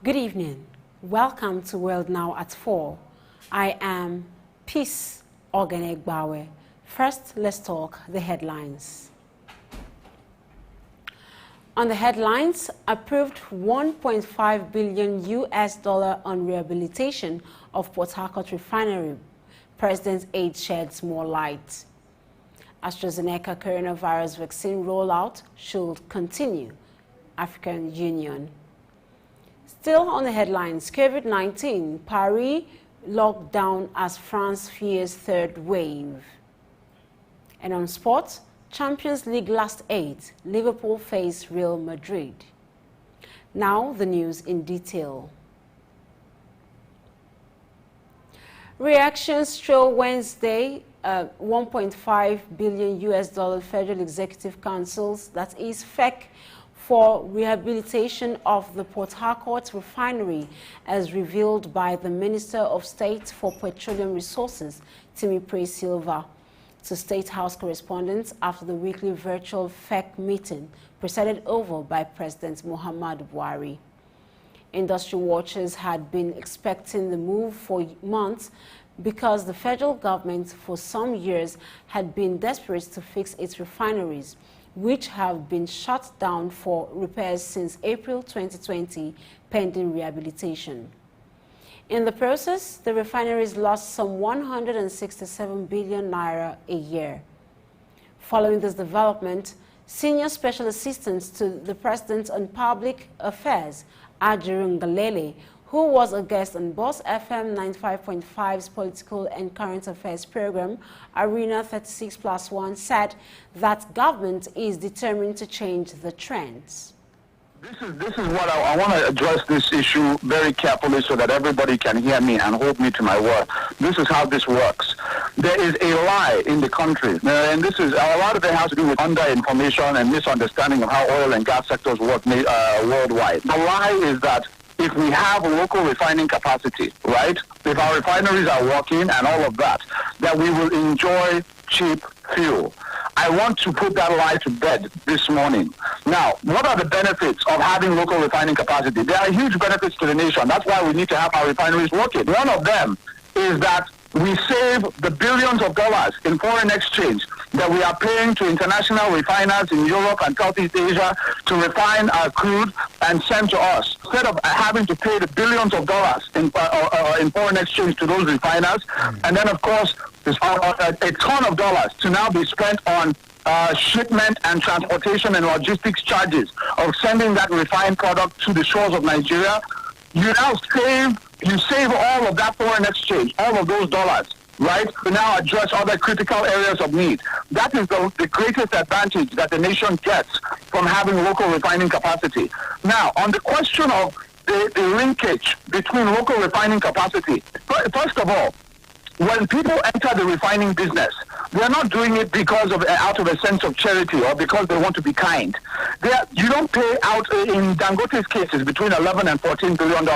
Good evening. Welcome to World Now at 4. I am Peace Ogenegbawe. First, let's talk the headlines. On the headlines, approved $1.5 billion on rehabilitation of Port Harcourt refinery. President's aide sheds more light. AstraZeneca coronavirus vaccine rollout should continue. African Union. Still on the headlines, COVID-19, Paris locked down as France fears third wave. And on sports, Champions League last 8, Liverpool face Real Madrid. Now the news in detail. Reactions show Wednesday, $1.5 billion Federal Executive Council's, that is FEC, for rehabilitation of the Port Harcourt refinery, as revealed by the Minister of State for Petroleum Resources, Timi Pre-Silva, to State House correspondents after the weekly virtual FEC meeting presided over by President Muhammadu Buhari. Industry watchers had been expecting the move for months because the federal government for some years had been desperate to fix its refineries, which have been shut down for repairs since April 2020, pending rehabilitation. In the process, the refineries lost some 167 billion naira a year. Following this development, Senior Special Assistant to the President on Public Affairs, Ajurun Galele, who was a guest on Boss FM 95.5's Political and Current Affairs program, Arena 36+1, said that government is determined to change the trends. This is what I want to address this issue very carefully so that everybody can hear me and hold me to my word. This is how this works. There is a lie in the country, and this is a lot of it has to do with underinformation and misunderstanding of how oil and gas sectors work worldwide. The lie is that if we have local refining capacity, right, if our refineries are working and all of that, that we will enjoy cheap fuel. I want to put that lie to bed this morning. Now, what are the benefits of having local refining capacity? There are huge benefits to the nation. That's why we need to have our refineries working. One of them is that we save the billions of dollars in foreign exchange that we are paying to international refiners in Europe and Southeast Asia to refine our crude and send to us. Instead of having to pay the billions of dollars in foreign exchange to those refiners, and then, of course, there's a ton of dollars to now be spent on shipment and transportation and logistics charges of sending that refined product to the shores of Nigeria. You now save all of that foreign exchange, all of those dollars, right, to now address other critical areas of need. That is the greatest advantage that the nation gets from having local refining capacity. Now, on the question of the linkage between local refining capacity, first of all, when people enter the refining business, they are not doing it because of out of a sense of charity or because they want to be kind. You don't pay out, in Dangote's cases, between 11 and $14 billion.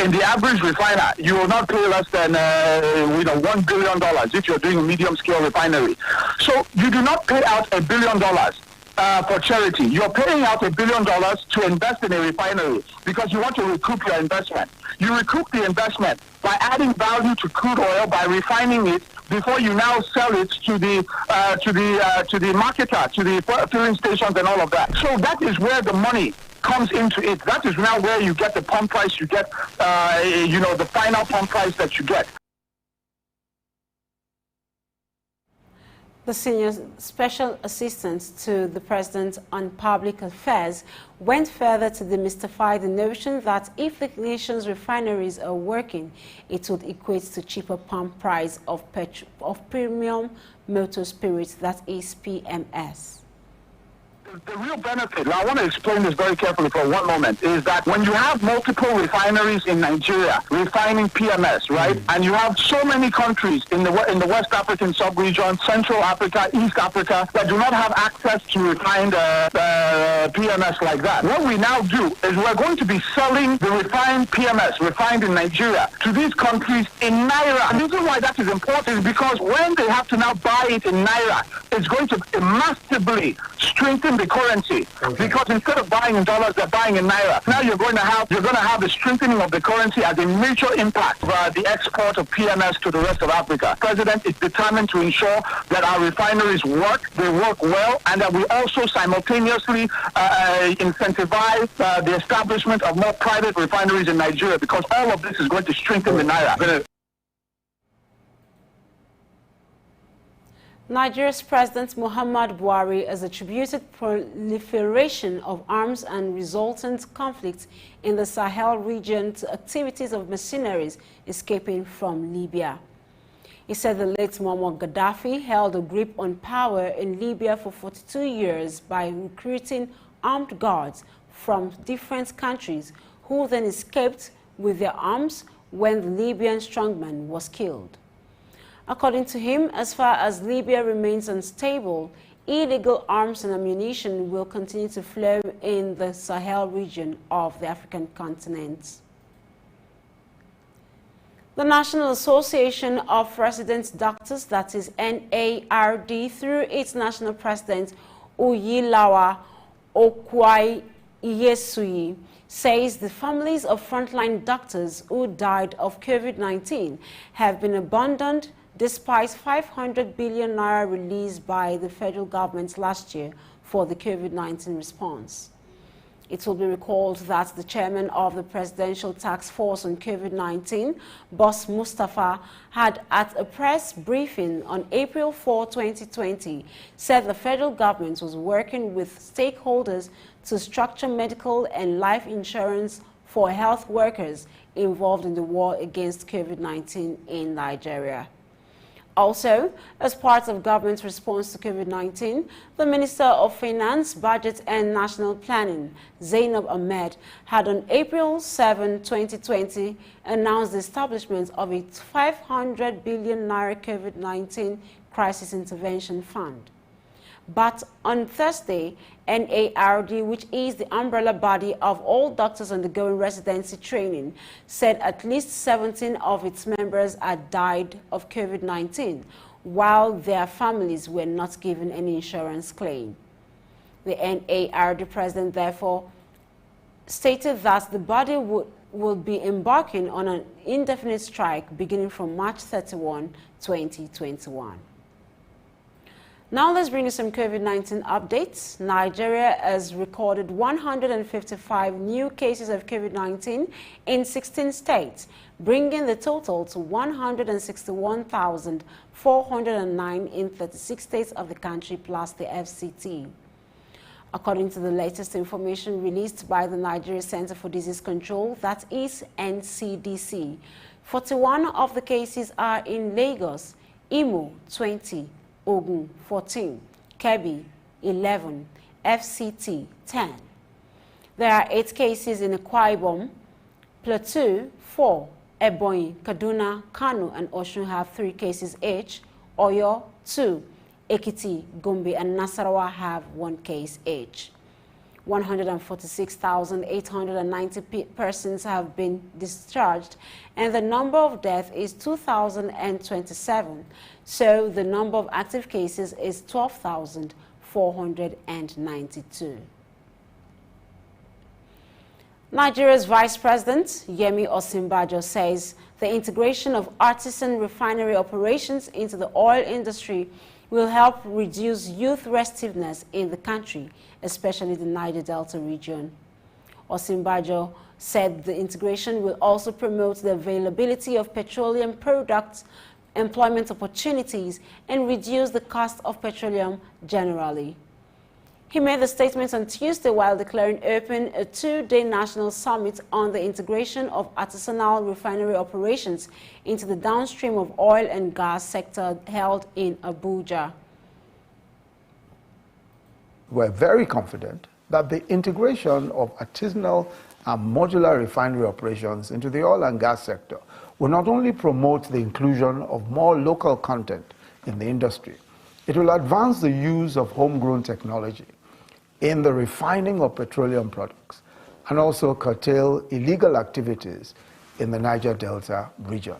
In the average refiner, you will not pay less than $1 billion if you're doing a medium-scale refinery. So you do not pay out $1 billion for charity. You're paying out $1 billion to invest in a refinery because you want to recoup your investment. You recoup the investment by adding value to crude oil, by refining it before you now sell it to the marketer, to the filling stations and all of that. So that is where the money comes into it. That is now where you get the pump price, you get the final pump price that you get. The Senior Special Assistant to the President on Public Affairs went further to demystify the notion that if the nation's refineries are working, it would equate to cheaper pump price of premium motor spirits, that is PMS. The real benefit, now I want to explain this very carefully for one moment, is that when you have multiple refineries in Nigeria refining PMS, right, and you have so many countries in the West African sub-region, Central Africa, East Africa, that do not have access to refined PMS like that, what we now do is we're going to be selling the refined PMS, refined in Nigeria, to these countries in Naira. And the reason why that is important is because when they have to now buy it in Naira, it's going to massively strengthen the the currency. Because instead of buying in dollars, they're buying in naira. Now you're going to have the strengthening of the currency as a major impact of the export of PMS to the rest of Africa. The President is determined to ensure that our refineries work, they work well, and that we also simultaneously incentivize the establishment of more private refineries in Nigeria, because all of this is going to strengthen the naira. Nigeria's President Muhammad Buhari has attributed proliferation of arms and resultant conflicts in the Sahel region to activities of mercenaries escaping from Libya. He said the late Muammar Gaddafi held a grip on power in Libya for 42 years by recruiting armed guards from different countries who then escaped with their arms when the Libyan strongman was killed. According to him, as far as Libya remains unstable, illegal arms and ammunition will continue to flow in the Sahel region of the African continent. The National Association of Resident Doctors, that is NARD, through its national president, Uyilawa Okwai-Iyesui, says the families of frontline doctors who died of COVID-19 have been abandoned despite 500 billion naira released by the federal government last year for the COVID-19 response. It will be recalled that the chairman of the Presidential Task Force on COVID-19, Boss Mustafa, had at a press briefing on April 4, 2020, said the federal government was working with stakeholders to structure medical and life insurance for health workers involved in the war against COVID-19 in Nigeria. Also, as part of government's response to COVID-19, the Minister of Finance, Budget and National Planning, Zainab Ahmed, had on April 7, 2020, announced the establishment of a 500 billion naira COVID-19 Crisis Intervention Fund. But on Thursday, NARD, which is the umbrella body of all doctors undergoing residency training, said at least 17 of its members had died of COVID-19, while their families were not given any insurance claim. The NARD president therefore stated that the body will be embarking on an indefinite strike beginning from March 31, 2021. Now let's bring you some COVID-19 updates. Nigeria has recorded 155 new cases of COVID-19 in 16 states, bringing the total to 161,409 in 36 states of the country plus the FCT. According to the latest information released by the Nigeria Center for Disease Control, that is NCDC, 41 of the cases are in Lagos, Imo 20, Ogun 14, Kebbi 11, FCT 10. There are 8 cases in Akwa Ibom, Plateau 4, Ebonyi, Kaduna, Kano and Osun have 3 cases each, Oyo 2, Ekiti, Gombe and Nasarawa have 1 case each. 146,890 persons have been discharged and the number of deaths is 2,027. So the number of active cases is 12,492. Nigeria's Vice President, Yemi Osinbajo, says the integration of artisan refinery operations into the oil industry will help reduce youth restiveness in the country, especially the Niger Delta region. Osinbajo said the integration will also promote the availability of petroleum products, employment opportunities, and reduce the cost of petroleum generally. He made the statement on Tuesday while declaring open a 2-day national summit on the integration of artisanal refinery operations into the downstream of oil and gas sector held in Abuja. We're very confident that the integration of artisanal and modular refinery operations into the oil and gas sector will not only promote the inclusion of more local content in the industry, it will advance the use of homegrown technology in the refining of petroleum products and also curtail illegal activities in the Niger Delta region.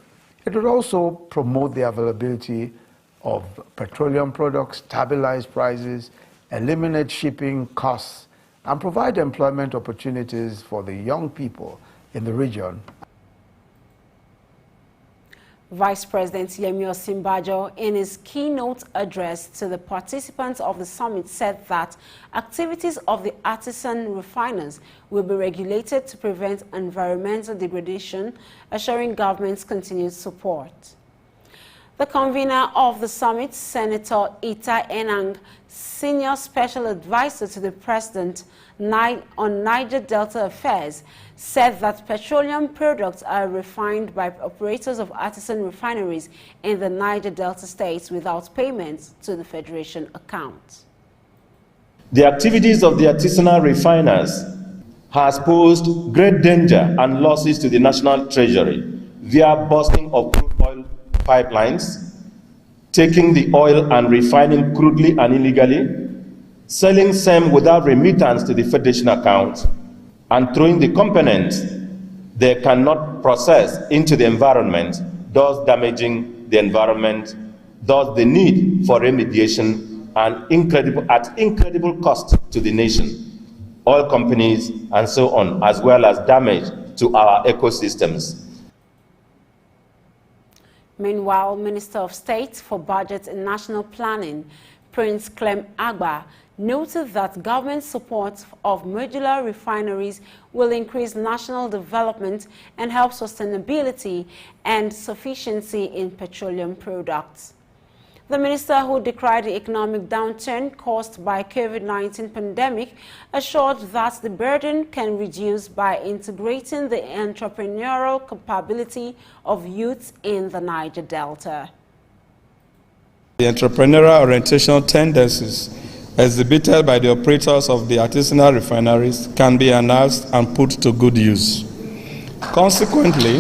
It will also promote the availability of petroleum products, stabilize prices, eliminate shipping costs, and provide employment opportunities for the young people in the region. Vice President Yemi Osinbajo, in his keynote address to the participants of the summit, said that activities of the artisan refiners will be regulated to prevent environmental degradation, assuring government's continued support. The convener of the summit, Senator Ita Enang, Senior Special Advisor to the President on Niger Delta Affairs, said that petroleum products are refined by operators of artisan refineries in the Niger Delta states without payment to the Federation account. The activities of the artisanal refiners has posed great danger and losses to the national treasury via busting of crude oil pipelines, taking the oil and refining crudely and illegally, selling same without remittance to the Federation account, and throwing the components they cannot process into the environment, thus damaging the environment, thus the need for remediation and at incredible cost to the nation, oil companies, and so on, as well as damage to our ecosystems. Meanwhile, Minister of State for Budget and National Planning, Prince Clem Agba, noted that government support of modular refineries will increase national development and help sustainability and sufficiency in petroleum products. The minister, who decried the economic downturn caused by COVID-19 pandemic, assured that the burden can reduce by integrating the entrepreneurial capability of youth in the Niger Delta. The entrepreneurial orientation tendencies exhibited by the operators of the artisanal refineries can be enhanced and put to good use. Consequently,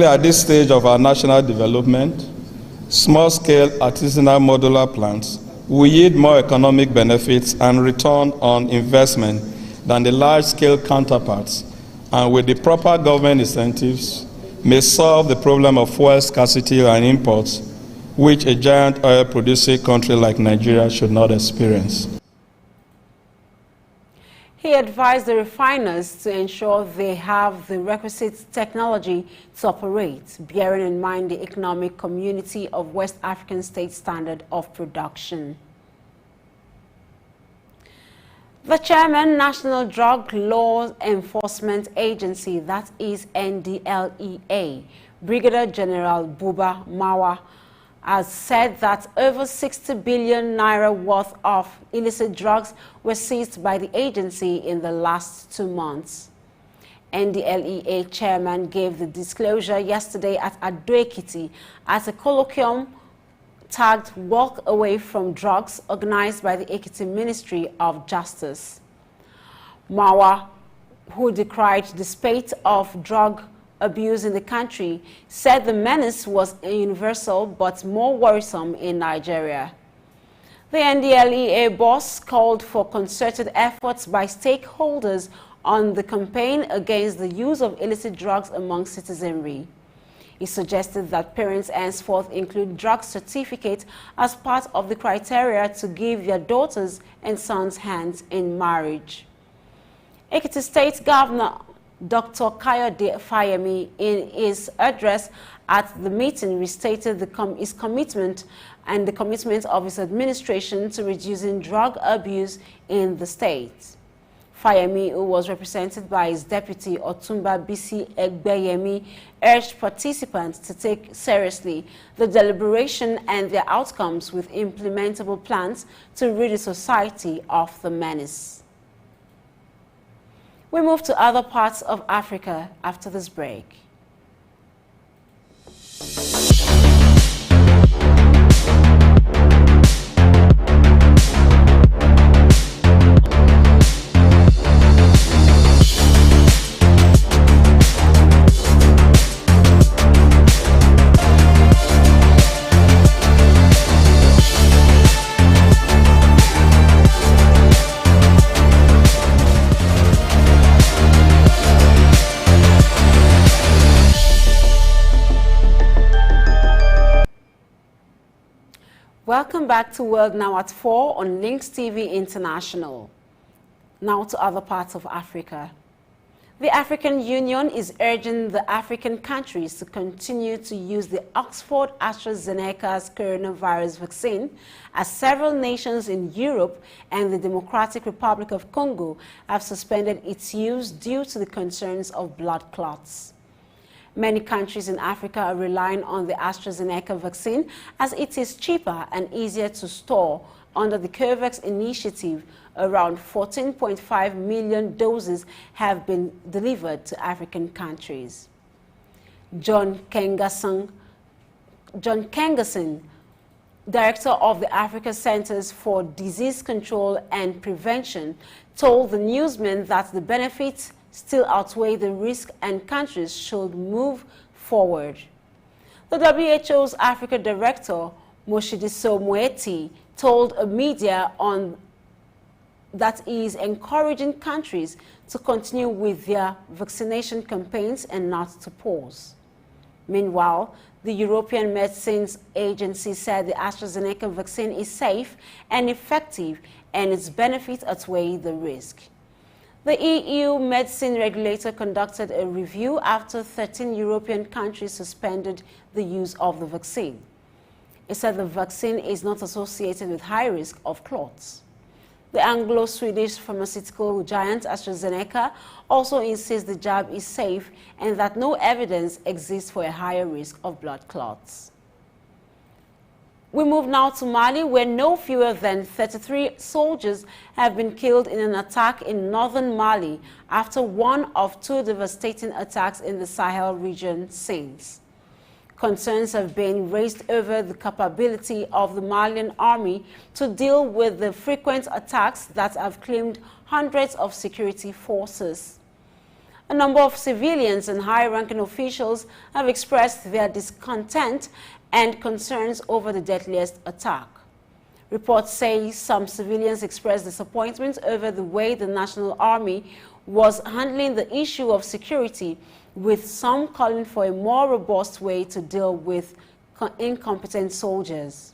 at this stage of our national development, small-scale artisanal modular plants will yield more economic benefits and return on investment than the large-scale counterparts, and with the proper government incentives, may solve the problem of fuel scarcity and imports, which a giant oil-producing country like Nigeria should not experience. He advised the refiners to ensure they have the requisite technology to operate, bearing in mind the economic community of West African State Standard of Production. The chairman, National Drug Law Enforcement Agency, that is NDLEA, Brigadier General Buba Mawa, has said that over 60 billion naira worth of illicit drugs were seized by the agency in the last 2 months. NDLEA chairman gave the disclosure yesterday at Ado-Ekiti at a colloquium tagged Walk Away from Drugs, organized by the Ekiti Ministry of Justice. Mawa, who decried the spate of drug abuse in the country, said the menace was universal but more worrisome in Nigeria. The NDLEA boss called for concerted efforts by stakeholders on the campaign against the use of illicit drugs among citizenry. He suggested that parents henceforth include drug certificate as part of the criteria to give their daughters and sons hands in marriage. Ekiti State Governor Dr. Kayode Fayemi, in his address at the meeting, restated his commitment and the commitment of his administration to reducing drug abuse in the state. Fayemi, who was represented by his deputy Otumba Bisi Egbeyemi, urged participants to take seriously the deliberation and their outcomes with implementable plans to rid the society of the menace. We move to other parts of Africa after this break. Welcome back to World Now at 4 on LINKSTVI International. Now to other parts of Africa. The African Union is urging the African countries to continue to use the Oxford AstraZeneca's coronavirus vaccine, as several nations in Europe and the Democratic Republic of Congo have suspended its use due to the concerns of blood clots. Many countries in Africa are relying on the AstraZeneca vaccine as it is cheaper and easier to store. Under the COVAX initiative, around 14.5 million doses have been delivered to African countries. John Kengasson, director of the Africa Centers for Disease Control and Prevention, told the newsman that the benefits still outweigh the risk and countries should move forward. The WHO's Africa Director, Moshidiso Moeti, told a media that is encouraging countries to continue with their vaccination campaigns and not to pause. Meanwhile, the European Medicines Agency said the AstraZeneca vaccine is safe and effective and its benefits outweigh the risk. The EU medicine regulator conducted a review after 13 European countries suspended the use of the vaccine. It said the vaccine is not associated with high risk of clots. The Anglo-Swedish pharmaceutical giant AstraZeneca also insists the jab is safe and that no evidence exists for a higher risk of blood clots. We move now to Mali, where no fewer than 33 soldiers have been killed in an attack in northern Mali after one of two devastating attacks in the Sahel region since. Concerns have been raised over the capability of the Malian army to deal with the frequent attacks that have claimed hundreds of security forces. A number of civilians and high-ranking officials have expressed their discontent and concerns over the deadliest attack. Reports say some civilians expressed disappointment over the way the National Army was handling the issue of security, with some calling for a more robust way to deal with incompetent soldiers.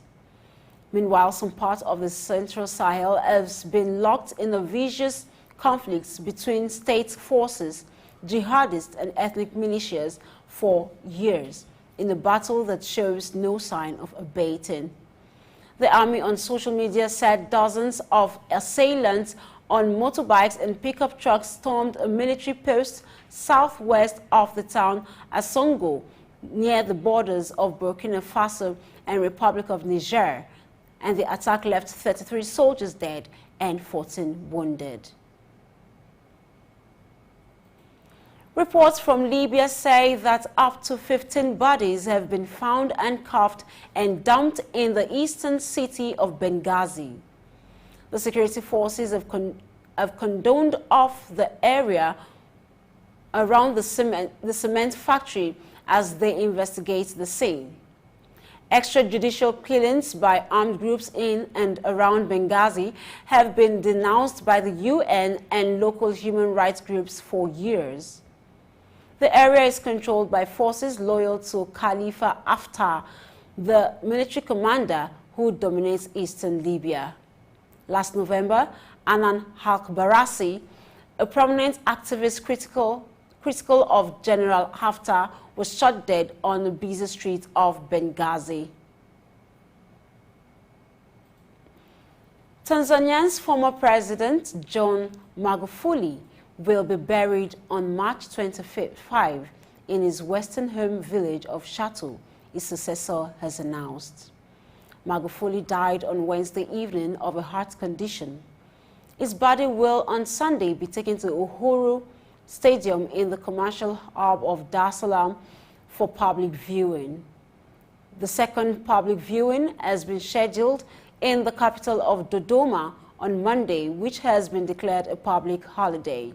Meanwhile, some parts of the Central Sahel has been locked in a vicious conflicts between state forces, jihadists and ethnic militias for years, in a battle that shows no sign of abating. The army on social media said dozens of assailants on motorbikes and pickup trucks stormed a military post southwest of the town Asongo, near the borders of Burkina Faso and Republic of Niger, and the attack left 33 soldiers dead and 14 wounded. Reports from Libya say that up to 15 bodies have been found handcuffed and dumped in the eastern city of Benghazi. The security forces have condoned off the area around the cement factory as they investigate the scene. Extrajudicial killings by armed groups in and around Benghazi have been denounced by the UN and local human rights groups for years. The area is controlled by forces loyal to Khalifa Haftar, the military commander who dominates eastern Libya. Last November, Anan Al-Barasi, a prominent activist critical of General Haftar, was shot dead on a busy street of Benghazi. Tanzania's former president, John Magufuli, will be buried on March 25 in his western home village of Shatu, his successor has announced. Magufuli died on Wednesday evening of a heart condition. His body will on Sunday be taken to Uhuru Stadium in the commercial hub of Dar es Salaam for public viewing. The second public viewing has been scheduled in the capital of Dodoma on Monday, which has been declared a public holiday.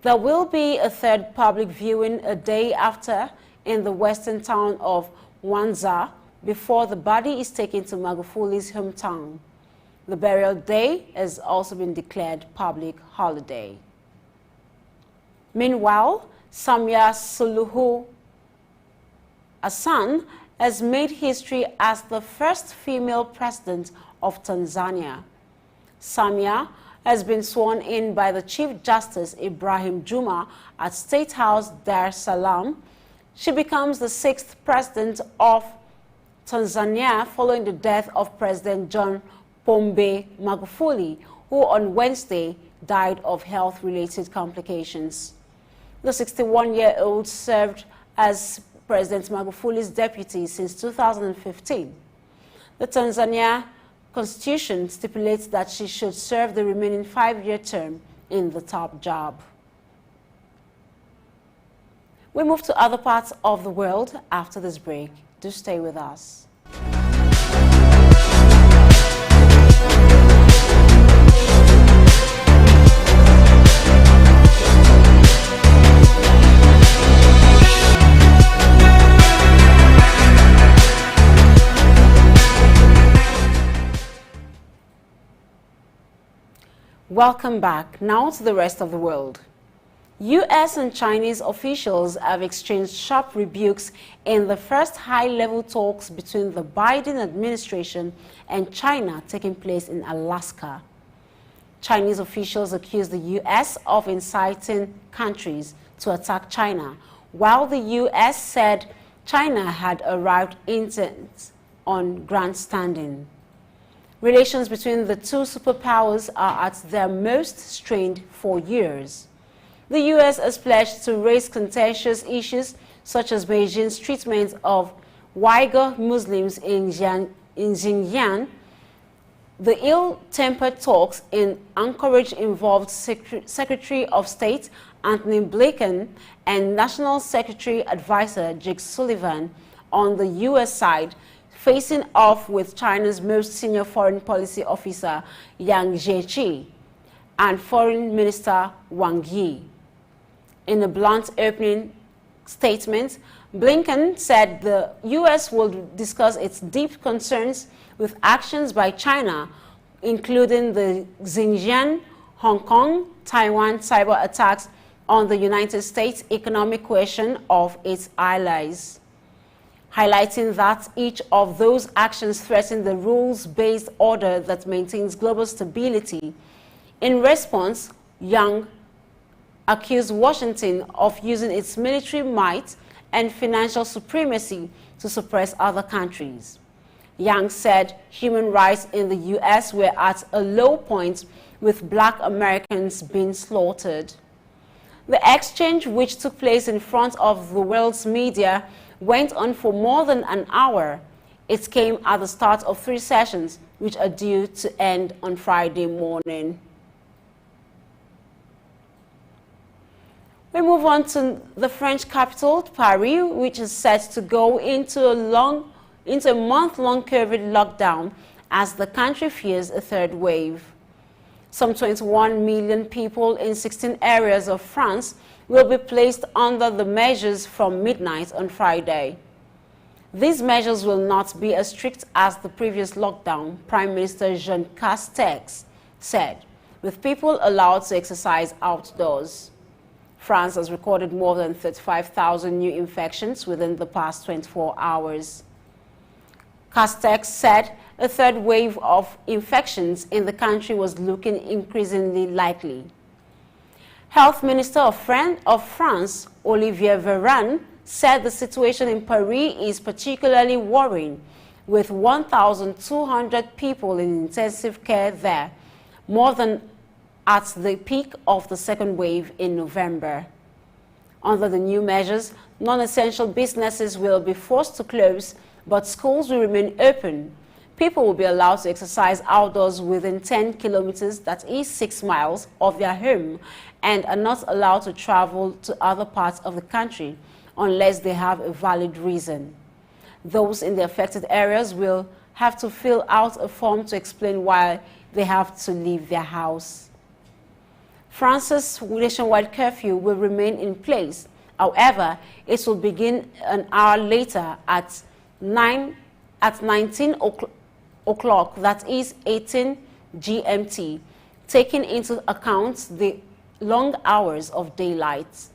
There will be a third public viewing a day after in the western town of Mwanza before the body is taken to Magufuli's hometown. The burial day has also been declared public holiday. Meanwhile, Samia Suluhu Hassan has made history as the first female president of Tanzania. Samia has been sworn in by the Chief Justice Ibrahim Juma at State House, Dar es Salaam. She becomes the 6th president of Tanzania following the death of President John Pombe Magufuli, who on Wednesday died of health-related complications. The 61-year-old served as President Magufuli's deputy since 2015. The Tanzania Constitution stipulates that she should serve the remaining 5-year term in the top job. We move to other parts of the world after this break. Do stay with us. Welcome back. Now to the rest of the world. U.S. and Chinese officials have exchanged sharp rebukes in the first high-level talks between the Biden administration and China taking place in Alaska. Chinese officials accused the U.S. of inciting countries to attack China, while the U.S. said China had arrived intent on grandstanding. Relations between the two superpowers are at their most strained for years. The U.S. has pledged to raise contentious issues such as Beijing's treatment of Uyghur Muslims in Xinjiang. The ill-tempered talks in Anchorage involved Secretary of State Anthony Blinken and National Secretary Advisor Jake Sullivan on the U.S. side, facing off with China's most senior foreign policy officer Yang Jiechi and Foreign Minister Wang Yi. In a blunt opening statement, Blinken said the U.S. will discuss its deep concerns with actions by China, including the Xinjiang, Hong Kong, Taiwan cyber attacks on the United States economic cohesion of its allies, highlighting that each of those actions threaten the rules-based order that maintains global stability. In response, Yang accused Washington of using its military might and financial supremacy to suppress other countries. Yang said human rights in the U.S. were at a low point, with Black Americans being slaughtered. The exchange, which took place in front of the world's media, went on for more than an hour. It came at the start of 3 sessions, which are due to end on Friday morning. We move on to the French capital, Paris, which is set to go into a month-long COVID lockdown as the country fears a third wave. Some 21 million people in 16 areas of France will be placed under the measures from midnight on Friday. These measures will not be as strict as the previous lockdown, Prime Minister Jean Castex said, with people allowed to exercise outdoors. France has recorded more than 35,000 new infections within the past 24 hours. Castex said a third wave of infections in the country was looking increasingly likely. Health Minister of France, Olivier Véran, said the situation in Paris is particularly worrying, with 1,200 people in intensive care there, more than at the peak of the second wave in November. Under the new measures, non-essential businesses will be forced to close, but schools will remain open. People will be allowed to exercise outdoors within 10 kilometers, that is 6 miles, of their home, and are not allowed to travel to other parts of the country unless they have a valid reason. Those in the affected areas will have to fill out a form to explain why they have to leave their house. France's nationwide curfew will remain in place. However, it will begin an hour later at 19 o'clock, that is 18 GMT, taking into account the long hours of daylight.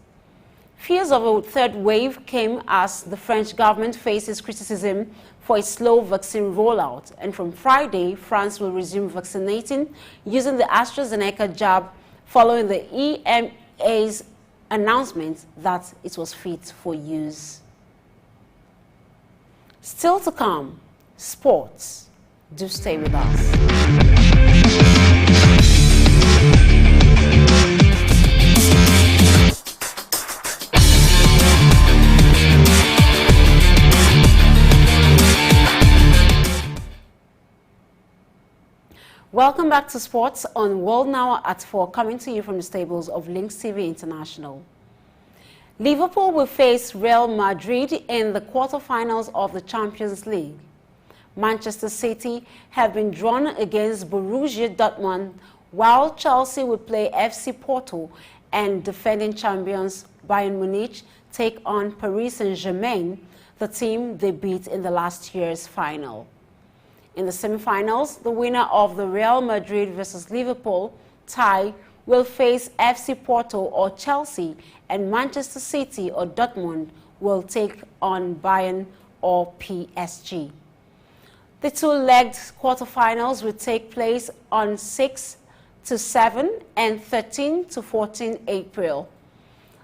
Fears of a third wave came as the French government faces criticism for its slow vaccine rollout. And from Friday, France will resume vaccinating using the AstraZeneca jab following the EMA's announcement that it was fit for use. Still to come, sports. Do stay with us. Welcome back to Sports on World Now at 4, coming to you from the stables of LINKSTVI International. Liverpool will face Real Madrid in the quarterfinals of the Champions League. Manchester City have been drawn against Borussia Dortmund, while Chelsea will play FC Porto and defending champions Bayern Munich take on Paris Saint-Germain, the team they beat in the last year's final. In the semi-finals, the winner of the Real Madrid versus Liverpool tie will face FC Porto or Chelsea, and Manchester City or Dortmund will take on Bayern or PSG. The two-legged quarterfinals will take place on 6 to 7 and 13 to 14 April.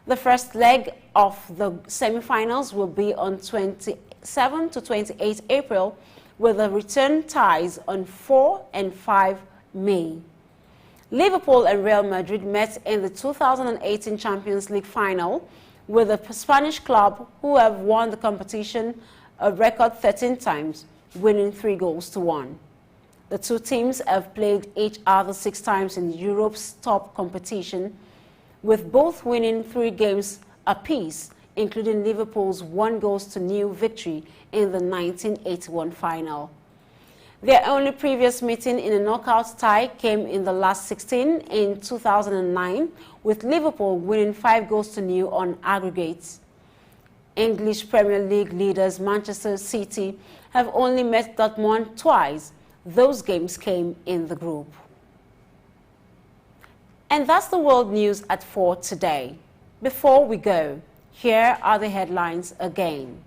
The first leg of the semi-finals will be on 27 to 28 April, with the return ties on 4 and 5 May. Liverpool and Real Madrid met in the 2018 Champions League final, with the Spanish club, who have won the competition a record 13 times, winning 3-1. The two teams have played each other 6 times in Europe's top competition, with both winning 3 games apiece, including Liverpool's 1-0 victory in the 1981 final. Their only previous meeting in a knockout tie came in the last 16 in 2009, with Liverpool winning 5-0 on aggregates. English Premier League leaders Manchester City have only met Dortmund twice. Those games came in the group. And that's the world news at 4 today. Before we go, here are the headlines again.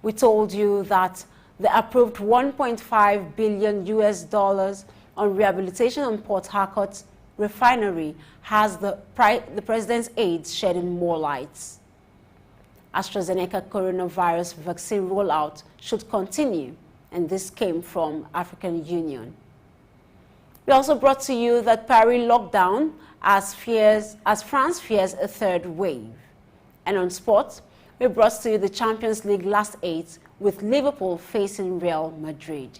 We told you that the approved $1.5 billion on rehabilitation on Port Harcourt refinery has the president's aides shedding more lights. AstraZeneca coronavirus vaccine rollout should continue, and this came from African Union. We also brought to you that Paris lockdown as France fears a third wave. And on sports, we brought to you the Champions League last 8 with Liverpool facing Real Madrid.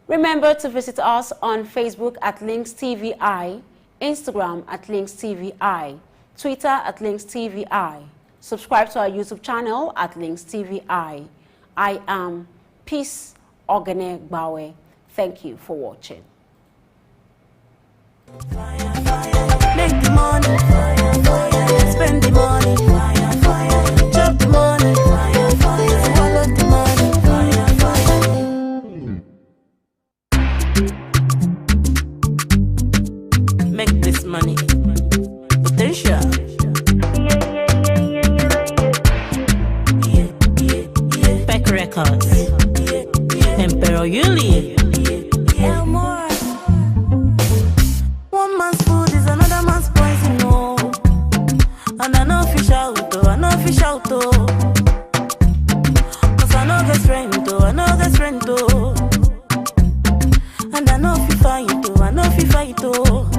Remember to visit us on Facebook at LINKSTVI, Instagram at LINKSTVI, Twitter at LINKSTVI. Subscribe to our YouTube channel at LINKSTVI. I am Peace Ogene Bawe. Thank you for watching. Make the money, spend the money, chop the money, swallow the money. Make this money, potential. Peck Records, Emperor Yuli. One man's food is another man's poison, no. And I know fish out, though, I know fish out, though. Cause I know get strength, though, I know get strength, though. And I know if you fight, though, I know if you fight, though.